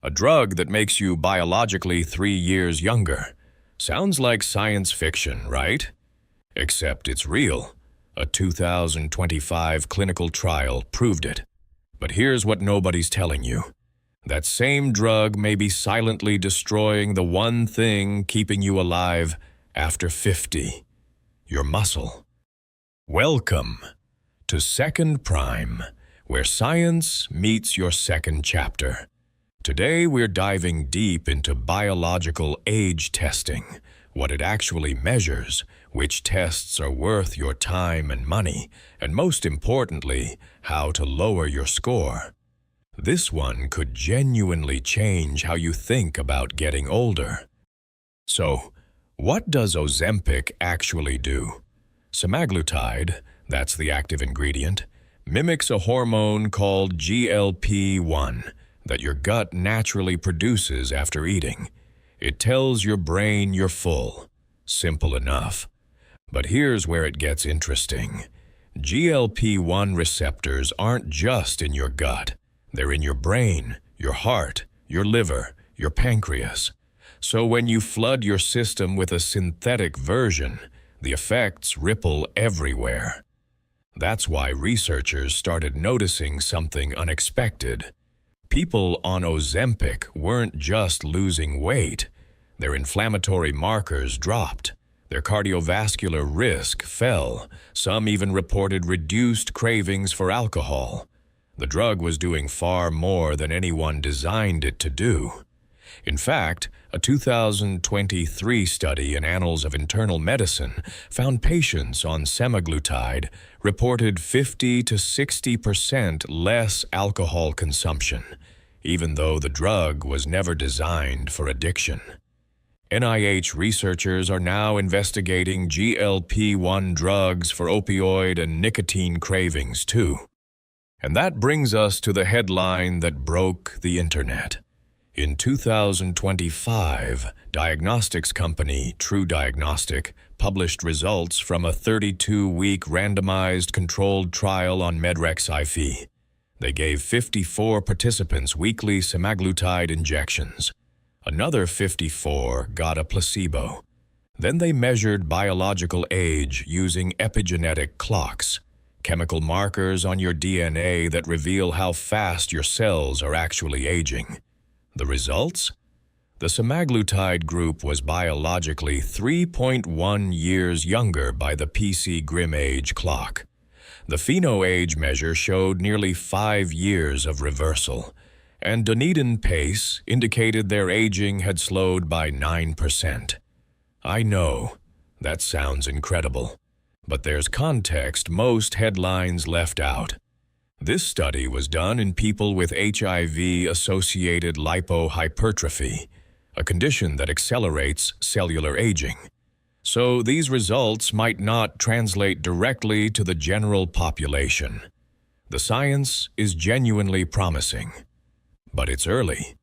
A drug that makes you biologically 3 years younger. Sounds like science fiction, right? Except it's real. A 2025 clinical trial proved it. But here's what nobody's telling you. That same drug may be silently destroying the one thing keeping you alive after 50. Your muscle. Welcome to Second Prime, where science meets your second chapter. Today we're diving deep into biological age testing, what it actually measures, which tests are worth your time and money, and most importantly, how to lower your score. This one could genuinely change how you think about getting older. So, what does Ozempic actually do? Semaglutide, that's the active ingredient, mimics a hormone called GLP-1 that your gut naturally produces after eating. It tells your brain you're full. Simple enough. But here's where it gets interesting. GLP-1 receptors aren't just in your gut. They're in your brain, your heart, your liver, your pancreas. So when you flood your system with a synthetic version, the effects ripple everywhere. That's why researchers started noticing something unexpected. People on Ozempic weren't just losing weight. Their inflammatory markers dropped. Their cardiovascular risk fell. Some even reported reduced cravings for alcohol. The drug was doing far more than anyone designed it to do. In fact, a 2023 study in Annals of Internal Medicine found patients on semaglutide reported 50 to 60% less alcohol consumption, even though the drug was never designed for addiction. NIH researchers are now investigating GLP-1 drugs for opioid and nicotine cravings too. And that brings us to the headline that broke the internet. In 2025, diagnostics company True Diagnostic published results from a 32-week randomized controlled trial on Medrex-IV. They gave 54 participants weekly semaglutide injections. Another 54 got a placebo. Then they measured biological age using epigenetic clocks, chemical markers on your DNA that reveal how fast your cells are actually aging. The results? The semaglutide group was biologically 3.1 years younger by the PC Grim age clock. The pheno age measure showed nearly 5 years of reversal, and Dunedin Pace indicated their aging had slowed by 9%. I know, that sounds incredible, but there's context most headlines left out. This study was done in people with HIV-associated lipohypertrophy, a condition that accelerates cellular aging. So these results might not translate directly to the general population. The science is genuinely promising, but it's early.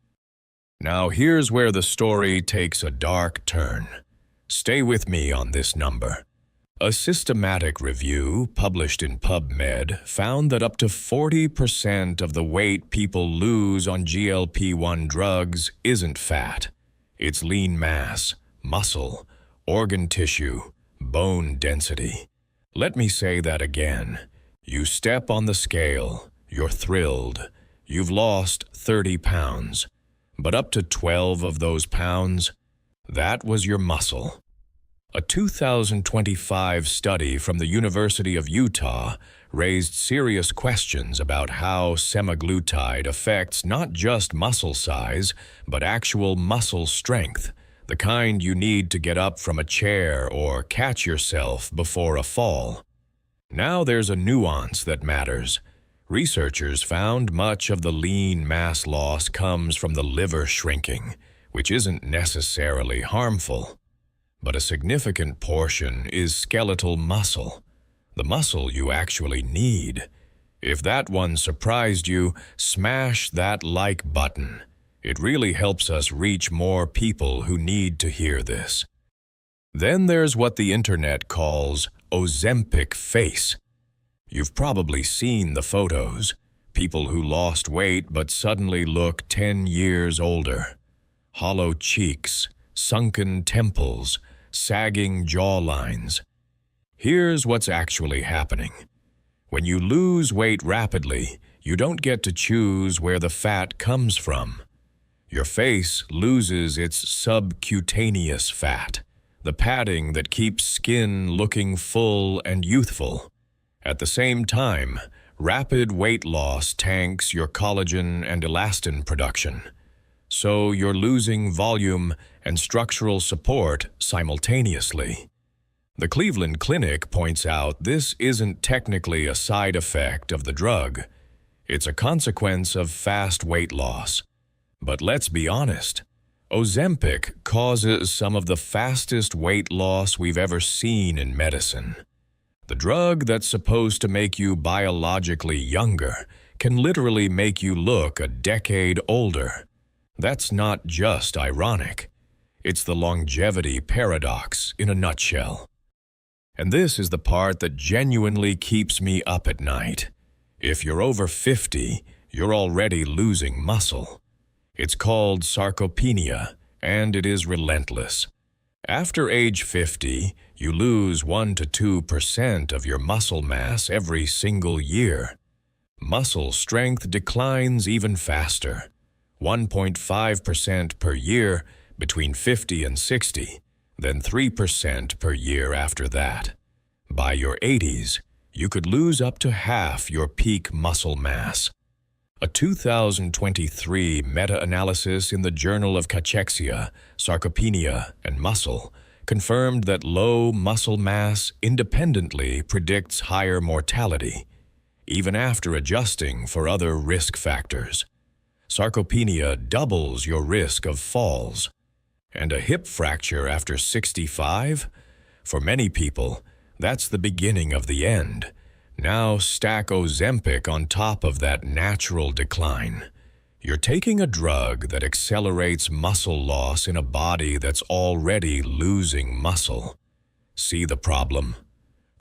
Now here's where the story takes a dark turn. Stay with me on this number. A systematic review published in PubMed found that up to 40% of the weight people lose on GLP-1 drugs isn't fat. It's lean mass, muscle, organ tissue, bone density. Let me say that again. You step on the scale, you're thrilled. You've lost 30 pounds, but up to 12 of those pounds, that was your muscle. A 2025 study from the University of Utah raised serious questions about how semaglutide affects not just muscle size, but actual muscle strength, the kind you need to get up from a chair or catch yourself before a fall. Now there's a nuance that matters. Researchers found much of the lean mass loss comes from the liver shrinking, which isn't necessarily harmful. But a significant portion is skeletal muscle, the muscle you actually need. If that one surprised you, smash that like button. It really helps us reach more people who need to hear this. Then there's what the internet calls Ozempic Face. You've probably seen the photos. People who lost weight but suddenly look 10 years older. Hollow cheeks, sunken temples, sagging jawlines. Here's what's actually happening. When you lose weight rapidly, you don't get to choose where the fat comes from. Your face loses its subcutaneous fat, the padding that keeps skin looking full and youthful. At the same time, rapid weight loss tanks your collagen and elastin production. So you're losing volume and structural support simultaneously. The Cleveland Clinic points out this isn't technically a side effect of the drug. It's a consequence of fast weight loss. But let's be honest, Ozempic causes some of the fastest weight loss we've ever seen in medicine. The drug that's supposed to make you biologically younger can literally make you look a decade older. That's not just ironic. It's the longevity paradox in a nutshell. And this is the part that genuinely keeps me up at night. If you're over 50, you're already losing muscle. It's called sarcopenia, and it is relentless. After age 50, you lose 1 to 2% of your muscle mass every single year. Muscle strength declines even faster, 1.5% per year between 50 and 60, then 3% per year after that. By your 80s, you could lose up to half your peak muscle mass. A 2023 meta-analysis in the Journal of Cachexia, Sarcopenia, and Muscle confirmed that low muscle mass independently predicts higher mortality, even after adjusting for other risk factors. Sarcopenia doubles your risk of falls. And a hip fracture after 65? For many people, that's the beginning of the end. Now stack Ozempic on top of that natural decline. You're taking a drug that accelerates muscle loss in a body that's already losing muscle. See the problem?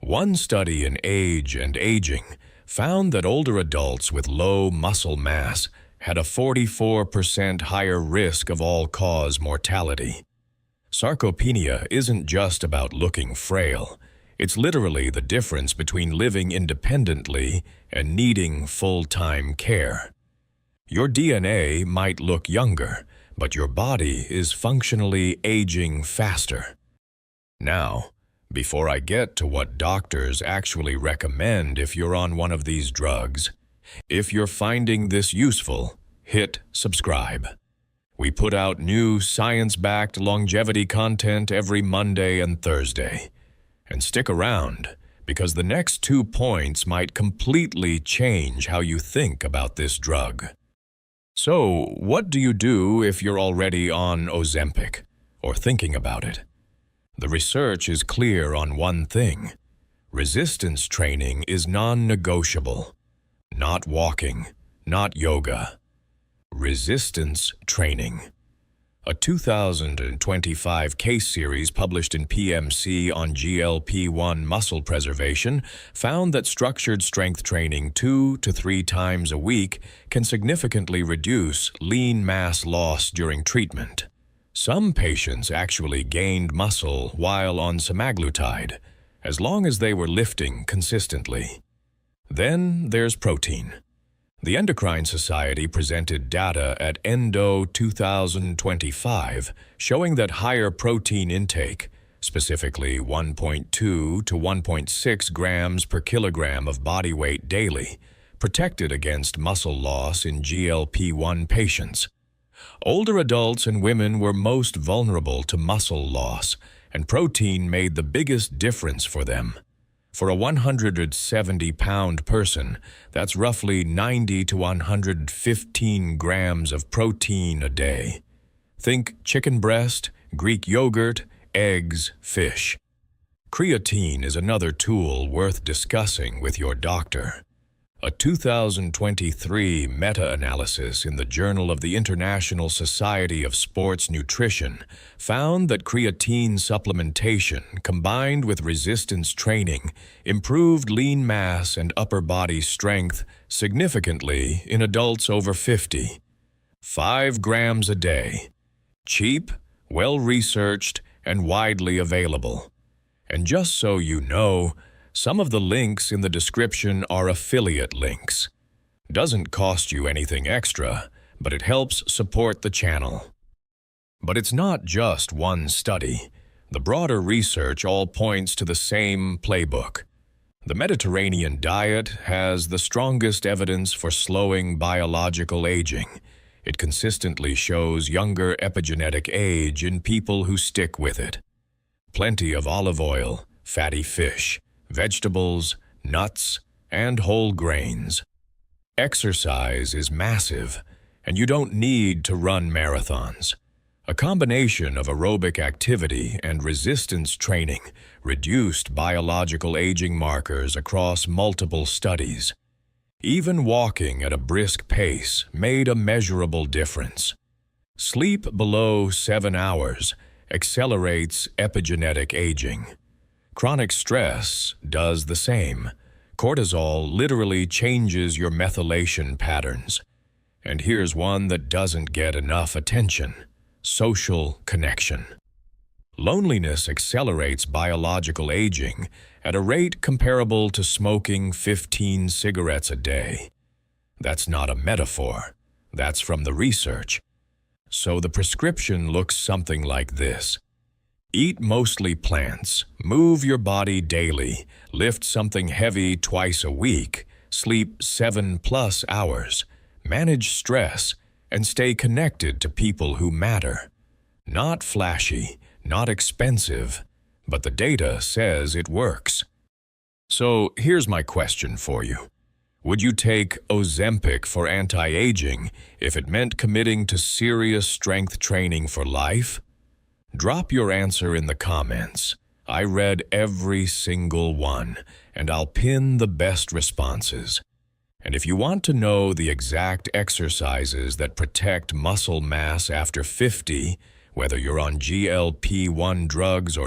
One study in Age and Aging found that older adults with low muscle mass had a 44% higher risk of all-cause mortality. Sarcopenia isn't just about looking frail. It's literally the difference between living independently and needing full-time care. Your DNA might look younger, but your body is functionally aging faster. Now, before I get to what doctors actually recommend if you're on one of these drugs, if you're finding this useful, hit subscribe. We put out new science-backed longevity content every Monday and Thursday. And stick around, because the next 2 points might completely change how you think about this drug. So, what do you do if you're already on Ozempic, or thinking about it? The research is clear on one thing. Resistance training is non-negotiable. Not walking, not yoga. Resistance training. A 2025 case series published in PMC on GLP-1 muscle preservation found that structured strength training 2 to 3 times a week can significantly reduce lean mass loss during treatment. Some patients actually gained muscle while on semaglutide, as long as they were lifting consistently. Then there's protein. The Endocrine Society presented data at Endo 2025 showing that higher protein intake, specifically 1.2 to 1.6 grams per kilogram of body weight daily, protected against muscle loss in GLP-1 patients. Older adults and women were most vulnerable to muscle loss, and protein made the biggest difference for them. For a 170-pound person, that's roughly 90 to 115 grams of protein a day. Think chicken breast, Greek yogurt, eggs, fish. Creatine is another tool worth discussing with your doctor. A 2023 meta-analysis in the Journal of the International Society of Sports Nutrition found that creatine supplementation combined with resistance training improved lean mass and upper body strength significantly in adults over 50. 5 grams a day. Cheap, well-researched, and widely available. And just so you know, some of the links in the description are affiliate links. Doesn't cost you anything extra, but it helps support the channel. But it's not just one study. The broader research all points to the same playbook. The Mediterranean diet has the strongest evidence for slowing biological aging. It consistently shows younger epigenetic age in people who stick with it. Plenty of olive oil, fatty fish, vegetables, nuts, and whole grains. Exercise is massive, and you don't need to run marathons. A combination of aerobic activity and resistance training reduced biological aging markers across multiple studies. Even walking at a brisk pace made a measurable difference. Sleep below 7 hours accelerates epigenetic aging. Chronic stress does the same. Cortisol literally changes your methylation patterns. And here's one that doesn't get enough attention: social connection. Loneliness accelerates biological aging at a rate comparable to smoking 15 cigarettes a day. That's not a metaphor. That's from the research. So the prescription looks something like this. Eat mostly plants, move your body daily, lift something heavy twice a week, sleep 7+ hours, manage stress, and stay connected to people who matter. Not flashy, not expensive, but the data says it works. So here's my question for you. Would you take Ozempic for anti-aging if it meant committing to serious strength training for life? Drop your answer in the comments. I read every single one, and I'll pin the best responses. And if you want to know the exact exercises that protect muscle mass after 50, whether you're on GLP-1 drugs or